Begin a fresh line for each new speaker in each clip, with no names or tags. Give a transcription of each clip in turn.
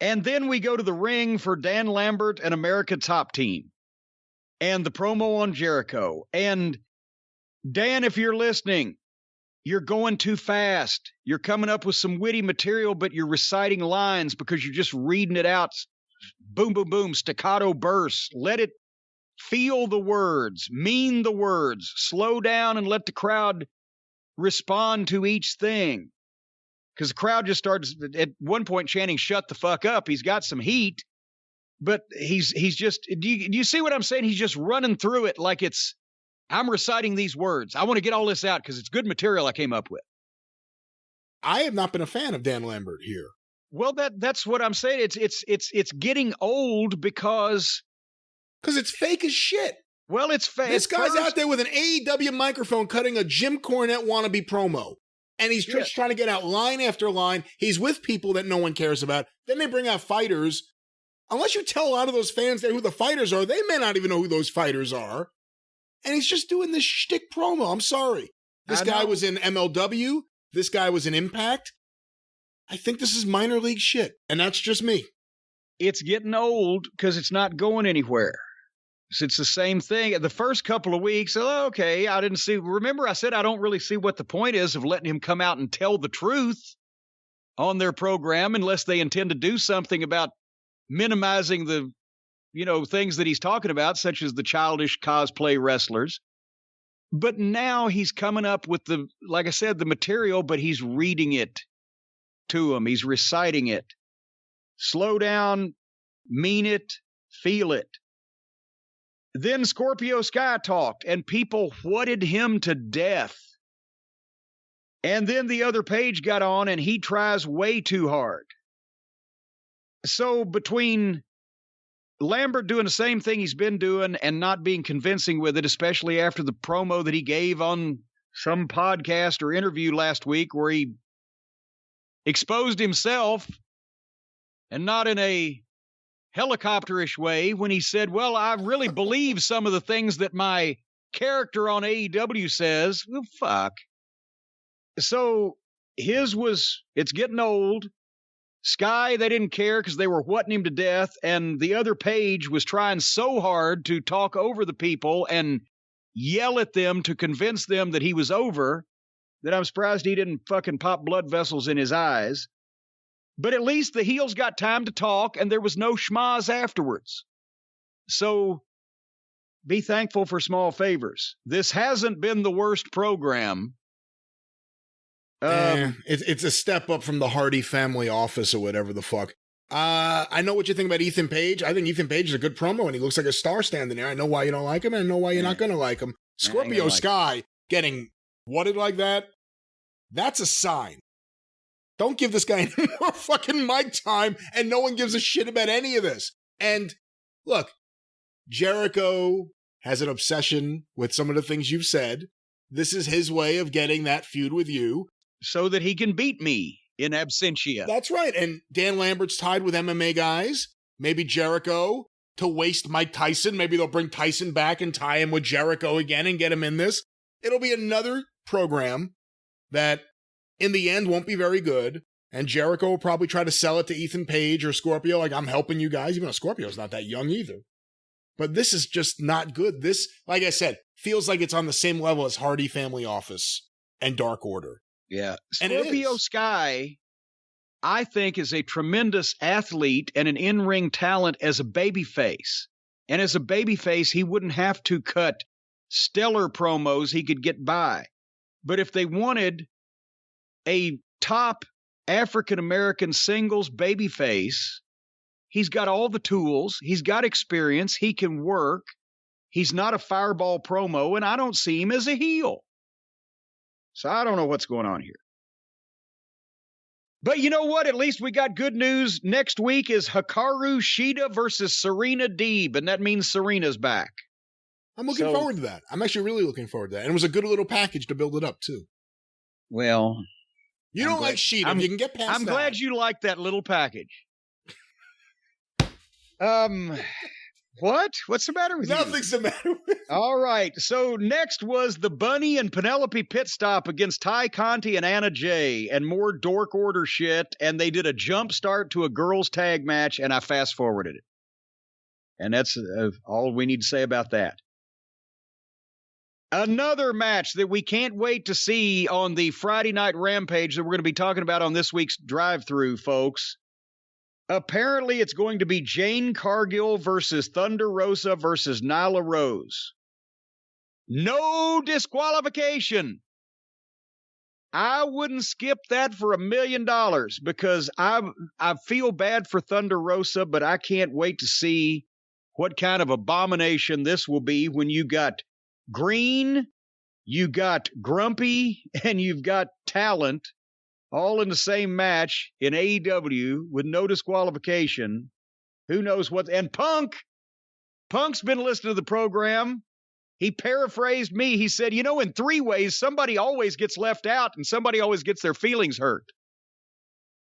And then we go to the ring for Dan Lambert and America Top Team. And the promo on Jericho. And Dan, if you're listening, you're going too fast. You're coming up with some witty material, but you're reciting lines because you're just reading it out. Boom, boom, boom, staccato bursts. Let it feel the words, mean the words. Slow down and let the crowd respond to each thing. Because the crowd just starts at one point chanting, "Shut the fuck up." He's got some heat, but he's just, do you see what I'm saying? He's just running through it like it's, I'm reciting these words. I want to get all this out because it's good material I came up with.
I have not been a fan of Dan Lambert here.
Well, that's what I'm saying. It's getting old because
it's fake as shit.
Well, it's fake.
This guy's out there with an AEW microphone cutting a Jim Cornette wannabe promo. And he's just trying to get out line after line. He's with people that no one cares about. Then they bring out fighters. Unless you tell a lot of those fans there who the fighters are, they may not even know who those fighters are. And he's just doing this shtick promo. I'm sorry. This guy was in MLW. This guy was in Impact. I think this is minor league shit. And that's just me.
It's getting old because it's not going anywhere. It's the same thing. The first couple of weeks, okay, I didn't see. Remember, I said I don't really see what the point is of letting him come out and tell the truth on their program unless they intend to do something about minimizing the, things that he's talking about, such as the childish cosplay wrestlers. But now he's coming up with like I said, the material, but he's reading it to him. He's reciting it. Slow down, mean it, feel it. Then Scorpio Sky talked, and people whatted him to death. And then the other page got on, and he tries way too hard. So between Lambert doing the same thing he's been doing and not being convincing with it, especially after the promo that he gave on some podcast or interview last week where he exposed himself, and not in a helicopterish way, when he said, well, I really believe some of the things that my character on AEW says. Well, fuck. So it's getting old. Sky, they didn't care because they were whatting him to death. And the other page was trying so hard to talk over the people and yell at them to convince them that he was over that I'm surprised he didn't fucking pop blood vessels in his eyes. But at least the heels got time to talk, and there was no schmoz afterwards. So be thankful for small favors. This hasn't been the worst program.
It's a step up from the Hardy Family Office or whatever the fuck. I know what you think about Ethan Page. I think Ethan Page is a good promo, and he looks like a star standing there. I know why you don't like him, and I know why you're not going to like him. Scorpio Sky getting whatted like that, that's a sign. Don't give this guy any more fucking mic time, and no one gives a shit about any of this. And look, Jericho has an obsession with some of the things you've said. This is his way of getting that feud with you.
So that he can beat me in absentia.
That's right. And Dan Lambert's tied with MMA guys. Maybe Jericho to waste Mike Tyson. Maybe they'll bring Tyson back and tie him with Jericho again and get him in this. It'll be another program that in the end won't be very good. And Jericho will probably try to sell it to Ethan Page or Scorpio, like, I'm helping you guys, even though Scorpio's not that young either. But this is just not good. This, like I said, feels like it's on the same level as Hardy Family Office and Dark Order.
Yeah. Scorpio Sky, I think, is a tremendous athlete and an in-ring talent as a babyface. And as a babyface, he wouldn't have to cut stellar promos. He could get by. But if they wanted a top African-American singles babyface, he's got all the tools. He's got experience. He can work. He's not a fireball promo, and I don't see him as a heel. So I don't know what's going on here. But you know what? At least we got good news. Next week is Hikaru Shida versus Serena Deeb, and that means Serena's back.
I'm looking forward to that. I'm actually really looking forward to that. And it was a good little package to build it up, too.
Well,
you don't like Shida. You can get past that.
I'm glad you like that little package. What? What's the matter with you?
Nothing's the matter with you.
All right. So next was the Bunny and Penelope pit stop against Ty Conti and Anna Jay and more dork order shit. And they did a jump start to a girls tag match, and I fast forwarded it. And that's all we need to say about that. Another match that we can't wait to see on the Friday Night Rampage that we're going to be talking about on this week's Drive-Thru, folks. Apparently, it's going to be Jane Cargill versus Thunder Rosa versus Nyla Rose. No disqualification. I wouldn't skip that for $1 million because I feel bad for Thunder Rosa, but I can't wait to see what kind of abomination this will be when you got Green, you got Grumpy, and you've got Talent all in the same match in AEW with no disqualification. Who knows what? And Punk's been listening to the program. He paraphrased me. He said, in 3 ways, somebody always gets left out and somebody always gets their feelings hurt.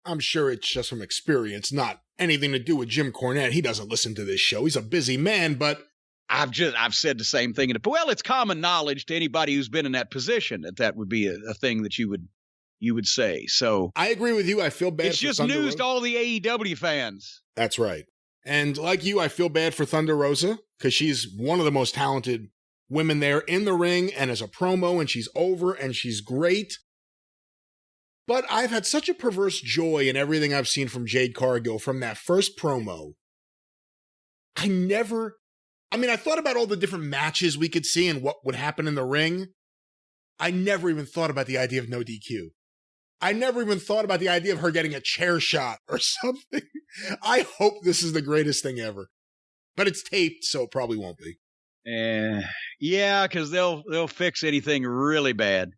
I'm sure it's just from experience, not anything to do with Jim Cornette. He doesn't listen to this show. He's a busy man, but
I've said the same thing. Well, it's common knowledge to anybody who's been in that position that would be a thing that you would say. So
I agree with you. I feel bad.
It's just
Thunder
news
Rosa.
to all the AEW fans.
That's right. And like you, I feel bad for Thunder Rosa because she's one of the most talented women there in the ring and as a promo, and she's over and she's great. But I've had such a perverse joy in everything I've seen from Jade Cargill from that first promo. I thought about all the different matches we could see and what would happen in the ring. I never even thought about the idea of no DQ. I never even thought about the idea of her getting a chair shot or something. I hope this is the greatest thing ever. But it's taped, so it probably won't be.
Yeah, because they'll fix anything really bad.